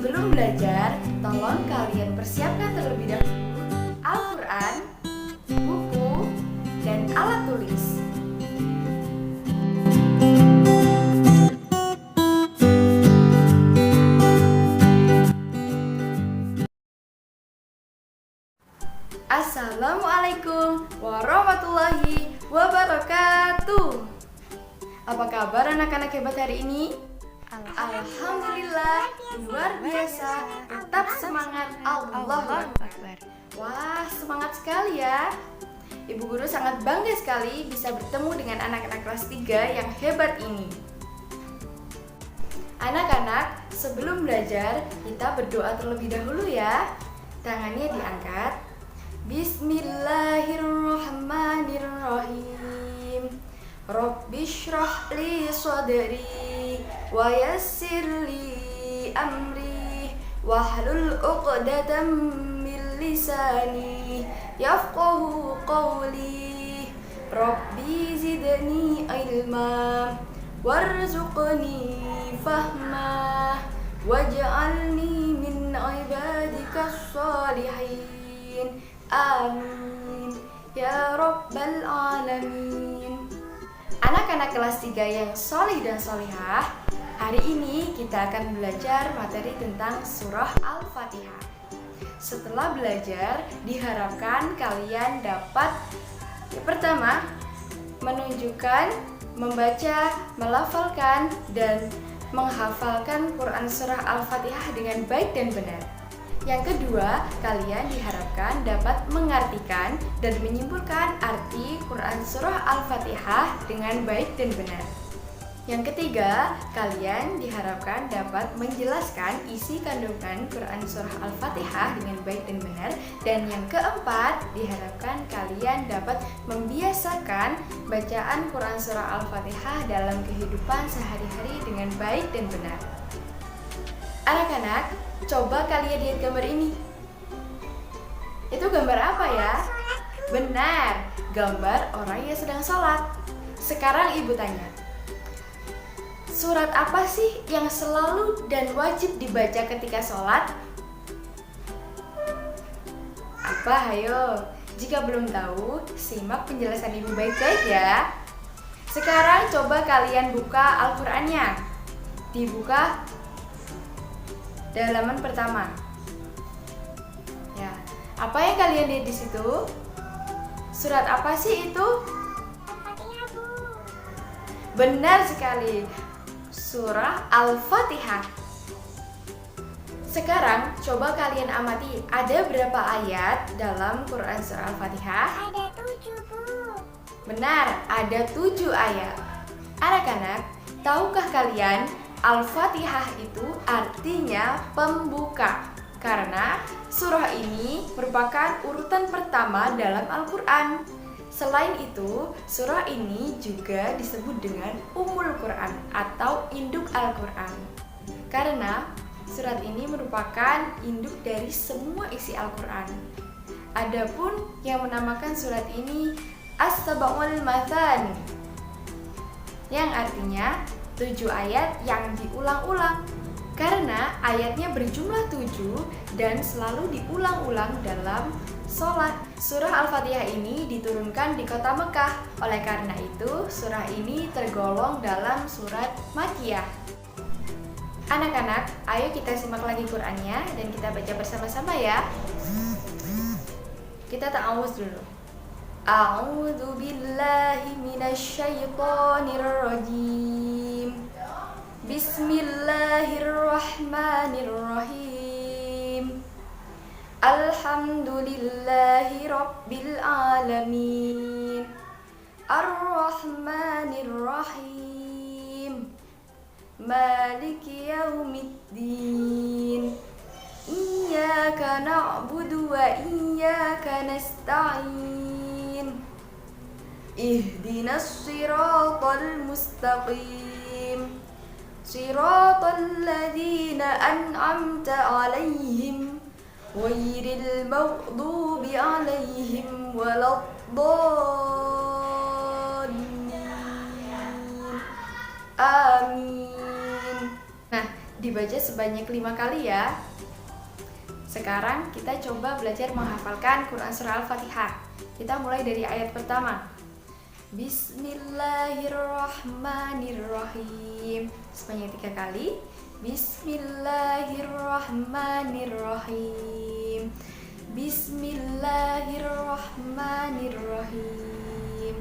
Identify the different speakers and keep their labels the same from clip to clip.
Speaker 1: Sebelum belajar, tolong kalian persiapkan terlebih dahulu Al-Quran, buku, dan alat tulis. Assalamualaikum warahmatullahi wabarakatuh. Apa kabar anak-anak hebat hari ini? Alhamdulillah, luar biasa, tetap semangat, Allahu Akbar. Wah, semangat sekali ya. Ibu guru sangat bangga sekali bisa bertemu dengan anak-anak kelas 3 yang hebat ini. Anak-anak, sebelum belajar, kita berdoa terlebih dahulu ya. Tangannya diangkat. Bismillahirrahmanirrahim. Rabbi shrah li sadri wa yassir li amri wahlul 'uqdatam min lisani yafqahu qawli. Rabbi zidni ilma warzuqni fahma waj'alni min ibadikas shalihin. Amin ya rabbal alamin. Anak-anak kelas 3 yang solih dan solihah, hari ini kita akan belajar materi tentang surah Al-Fatihah. Setelah belajar, diharapkan kalian dapat yang pertama, menunjukkan, membaca, melafalkan, dan menghafalkan Quran surah Al-Fatihah dengan baik dan benar. Yang kedua, kalian diharapkan dapat mengartikan dan menyimpulkan arti Quran surah Al-Fatihah dengan baik dan benar. Yang ketiga, kalian diharapkan dapat menjelaskan isi kandungan Quran surah Al-Fatihah dengan baik dan benar. Dan yang keempat, diharapkan kalian dapat membiasakan bacaan Quran surah Al-Fatihah dalam kehidupan sehari-hari dengan baik dan benar. Anak-anak, coba kalian lihat gambar ini. Itu gambar apa ya? Benar, gambar orang yang sedang sholat. Sekarang ibu tanya, surat apa sih yang selalu dan wajib dibaca ketika sholat? Apa? Ayo, jika belum tahu, simak penjelasan ibu baik-baik ya. Sekarang coba kalian buka Al-Qur'annya. Dibuka halaman pertama. Ya, apa yang kalian lihat di situ? Surat apa sih itu?
Speaker 2: Al-Fatihah, Bu.
Speaker 1: Benar sekali. Surah Al-Fatihah. Sekarang coba kalian amati, ada berapa ayat dalam Quran surah Al-Fatihah?
Speaker 2: Ada 7, Bu.
Speaker 1: Benar, ada 7 ayat. Anak-anak, tahukah kalian Al-Fatihah itu artinya pembuka? Karena surah ini merupakan urutan pertama dalam Al-Quran. Selain itu, surah ini juga disebut dengan Ummul Quran atau induk Al-Quran. Karena surat ini merupakan induk dari semua isi Al-Quran. Adapun yang menamakan surat ini As-Sab'ul Mathani, yang artinya 7 ayat yang diulang-ulang. Karena ayatnya berjumlah 7 dan selalu diulang-ulang dalam sholat. Surah Al-Fatihah ini diturunkan di kota Mekah. Oleh karena itu, surah ini tergolong dalam surat Makkiyah. Anak-anak, ayo kita simak lagi Qur'annya dan kita baca bersama-sama ya. Kita ta'awudz dulu. A'udzu billahi minasyaitonir rajim. Bismillahirrahmanirrahim. Alhamdulillahi rabbil alamin. Ar-Rahmanir-Rahim. Maliki yaumiddin. Iyyaka na'budu wa iyyaka nasta'in. Ihdinas siratal mustaqim. Siratal ladzina an'amta 'alaihim ghairil maghdubi 'alaihim waladdallin. Amin. Nah, dibaca sebanyak 5 kali ya. Sekarang kita coba belajar menghafalkan Quran Surah Al-Fatihah. Kita mulai dari ayat pertama. Bismillahirrahmanirrahim. Sebanyak 3 kali. Bismillahirrahmanirrahim. Bismillahirrahmanirrahim.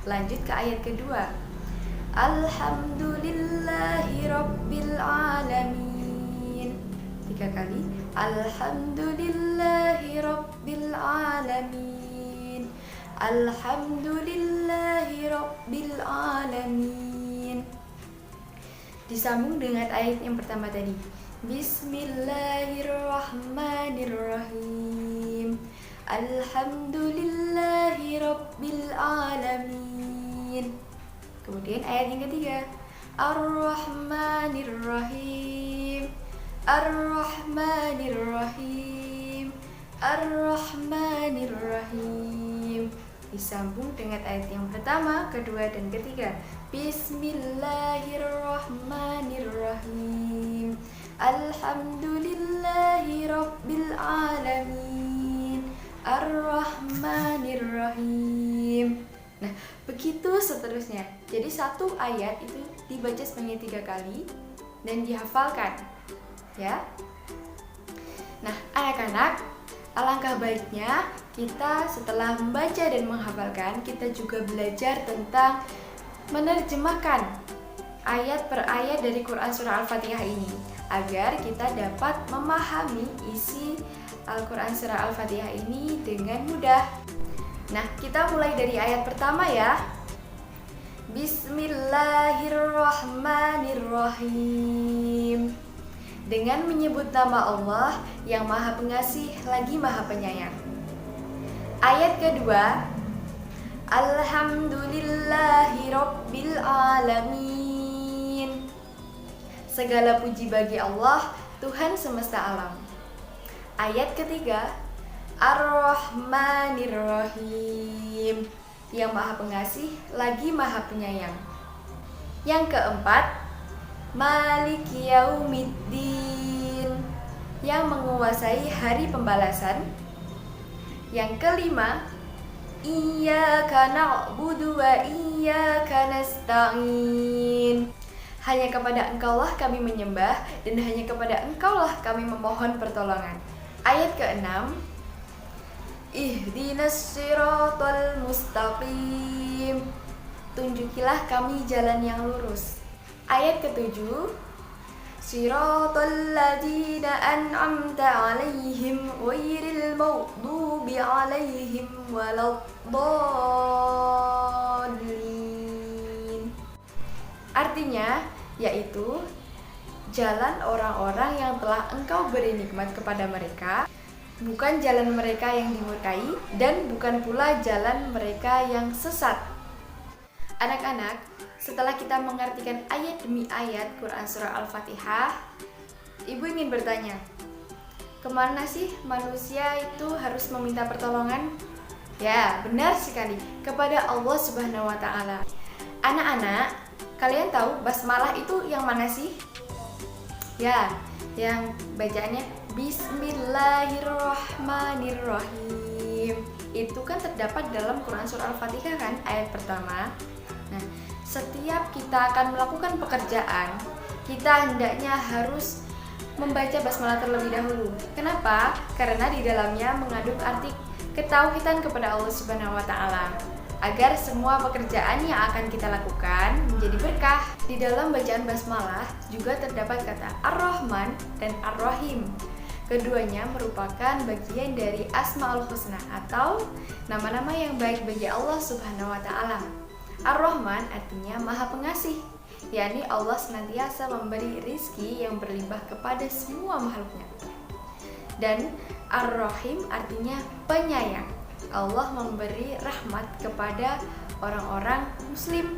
Speaker 1: Lanjut ke ayat kedua. Alhamdulillahirabbil alamin. 3 kali. Alhamdulillahirabbil alamin. Alhamdulillahirabbil alamin. Disambung dengan ayat yang pertama tadi. Bismillahirrahmanirrahim. Alhamdulillahirabbil alamin. Kemudian ayat yang ketiga. Ar-Rahmanir-Rahim. Ar-Rahmanir-Rahim. Ar-Rahmanir-Rahim. Disambung dengan ayat yang pertama, kedua, dan ketiga. Bismillahirrahmanirrahim. Alhamdulillahirabbil alamin. Ar-Rahmanir-Rahim. Nah, begitu seterusnya. Jadi satu ayat itu dibaca sebanyak 3 kali dan dihafalkan, ya. Nah, anak-anak, alangkah baiknya kita setelah membaca dan menghafalkan, kita juga belajar tentang menerjemahkan ayat per ayat dari Quran Surah Al-Fatihah ini, agar kita dapat memahami isi Al-Quran Surah Al-Fatihah ini dengan mudah. Nah, kita mulai dari ayat pertama ya. Bismillahirrahmanirrahim. Dengan menyebut nama Allah yang Maha Pengasih lagi Maha Penyayang. Ayat kedua. Alhamdulillahirabbil alamin. Segala puji bagi Allah, Tuhan semesta alam. Ayat ketiga. Ar-Rahmanir-Rahim. Yang Maha Pengasih lagi Maha Penyayang. Yang keempat. Maliki Yaumiddin. Yang menguasai hari pembalasan. Yang kelima. Iyyaka na'budu wa iyyaka nasta'in. Hanya kepada Engkaulah kami menyembah dan hanya kepada Engkaulah kami memohon pertolongan. Ayat keenam. Ihdinas siratal mustaqim. Tunjukilah kami jalan yang lurus. Ayat ketujuh. Siratal ladzina an'amta 'alaihim ghairil maghdubi 'alaihim waladdallin. Artinya yaitu jalan orang-orang yang telah Engkau beri nikmat kepada mereka, bukan jalan mereka yang dimurkai, dan bukan pula jalan mereka yang sesat. Anak-anak, setelah kita mengartikan ayat demi ayat Quran Surah Al-Fatihah, Ibu ingin bertanya, kemana sih manusia itu harus meminta pertolongan? Ya, benar sekali, kepada Allah Subhanahu wa Ta'ala. Anak-anak, kalian tahu basmalah itu yang mana sih? Ya, yang bacaannya Bismillahirrahmanirrahim. Itu kan terdapat dalam Quran Surah Al-Fatihah kan, ayat pertama. Nah, setiap kita akan melakukan pekerjaan, kita hendaknya harus membaca basmalah terlebih dahulu. Kenapa? Karena di dalamnya mengandung arti ketauhidan kepada Allah Subhanahu wa Ta'ala, agar semua pekerjaan yang akan kita lakukan menjadi berkah. Di dalam bacaan basmalah juga terdapat kata Ar-Rahman dan Ar-Rahim. Keduanya merupakan bagian dari Asmaul Husna atau nama-nama yang baik bagi Allah Subhanahu wa Ta'ala. Ar-Rahman artinya Maha Pengasih, yakni Allah senantiasa memberi rizki yang berlimpah kepada semua makhluknya. Dan Ar-Rahim artinya penyayang. Allah memberi rahmat kepada orang-orang muslim.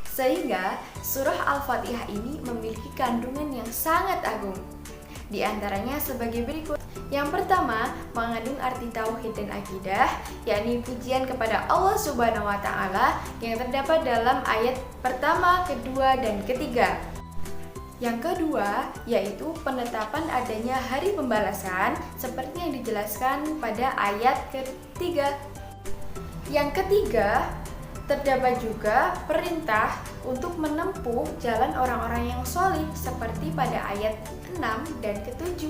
Speaker 1: Sehingga surah Al-Fatihah ini memiliki kandungan yang sangat agung. Di antaranya sebagai berikut. Yang pertama, mengandung arti tauhid dan akidah, yakni pujian kepada Allah Subhanahu wa Ta'ala yang terdapat dalam ayat pertama, kedua, dan ketiga. Yang kedua, yaitu penetapan adanya hari pembalasan seperti yang dijelaskan pada ayat ketiga. Yang ketiga, terdapat juga perintah untuk menempuh jalan orang-orang yang sholih seperti pada ayat 6 dan ke-7.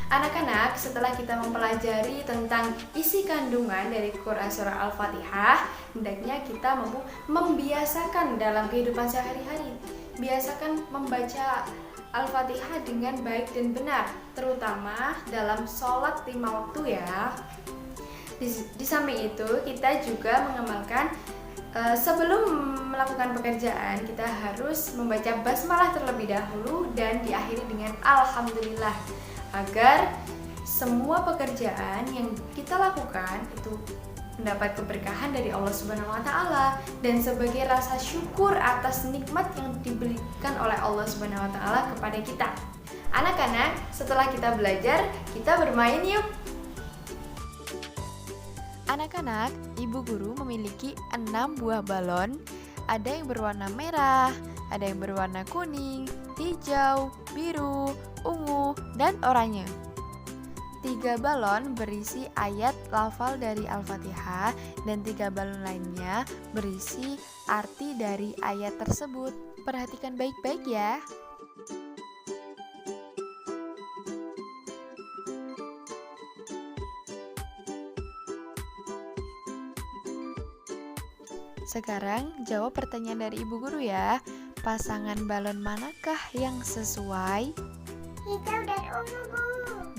Speaker 1: Anak-anak, setelah kita mempelajari tentang isi kandungan dari Quran Surah Al-Fatihah, hendaknya kita mampu membiasakan dalam kehidupan sehari-hari. Biasakan membaca Al-Fatihah dengan baik dan benar, terutama dalam sholat 5 waktu ya. Di samping itu, kita juga mengamalkan sebelum melakukan pekerjaan, kita harus membaca basmalah terlebih dahulu dan diakhiri dengan Alhamdulillah, agar semua pekerjaan yang kita lakukan itu mendapat keberkahan dari Allah Subhanahu wa taala dan sebagai rasa syukur atas nikmat yang diberikan oleh Allah Subhanahu wa taala kepada kita. Anak-anak, setelah kita belajar, kita bermain yuk.
Speaker 3: Anak-anak, ibu guru memiliki 6 buah balon. Ada yang berwarna merah, ada yang berwarna kuning, hijau, biru, ungu, dan oranye. 3 balon berisi ayat lafal dari Al-Fatihah dan 3 balon lainnya berisi arti dari ayat tersebut. Perhatikan baik-baik ya. Sekarang jawab pertanyaan dari ibu guru ya. Pasangan balon manakah yang sesuai?
Speaker 2: Hijau dan ungu, Bu.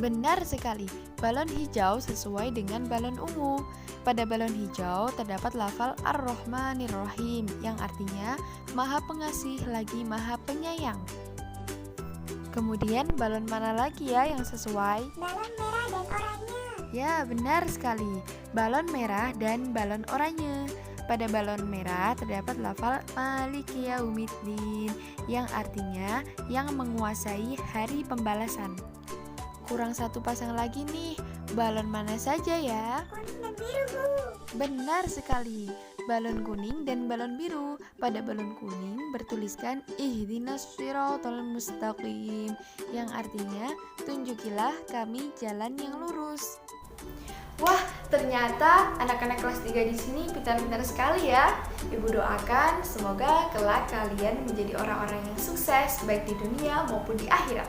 Speaker 3: Benar sekali, balon hijau sesuai dengan balon ungu. Pada balon hijau terdapat lafal Ar-Rahmanir-Rahim yang artinya Maha Pengasih lagi Maha Penyayang. Kemudian balon mana lagi ya yang sesuai?
Speaker 2: Balon merah dan oranye.
Speaker 3: Ya, benar sekali, balon merah dan balon oranye. Pada balon merah terdapat lafal Maliki Yaumiddin yang artinya yang menguasai hari pembalasan. Kurang satu pasang lagi nih, balon mana saja ya?
Speaker 2: Kuning dan biru, Bu.
Speaker 3: Benar sekali, balon kuning dan balon biru. Pada balon kuning bertuliskan Ihdinas Shiratal Mustaqim yang artinya tunjukilah kami jalan yang lurus.
Speaker 1: Wah, ternyata anak-anak kelas 3 di sini pintar-pintar sekali ya. Ibu doakan semoga kelak kalian menjadi orang-orang yang sukses baik di dunia maupun di akhirat.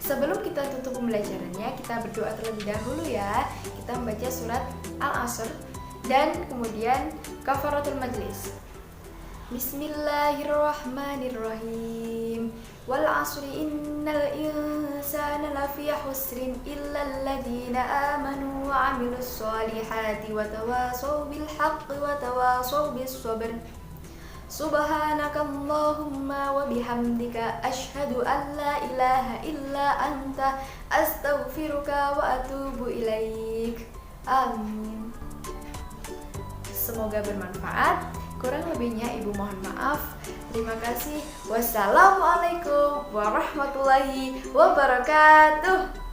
Speaker 1: Sebelum kita tutup pembelajarannya, kita berdoa terlebih dahulu ya. Kita membaca surat Al-Asr dan kemudian kafaratul majlis. Bismillahirrahmanirrahim. Wal 'asri innal insana lafi khusrin illa alladziina aamanu wa 'amilus shalihati wa tawashaw bil haqqi wa tawashaw bis sabr. Subhanakallahumma wa bihamdika asyhadu an la ilaha illa anta astaghfiruka wa atubu ilaik. Amin. Semoga bermanfaat. Kurang lebihnya ibu mohon maaf. Terima kasih. Wassalamualaikum warahmatullahi wabarakatuh.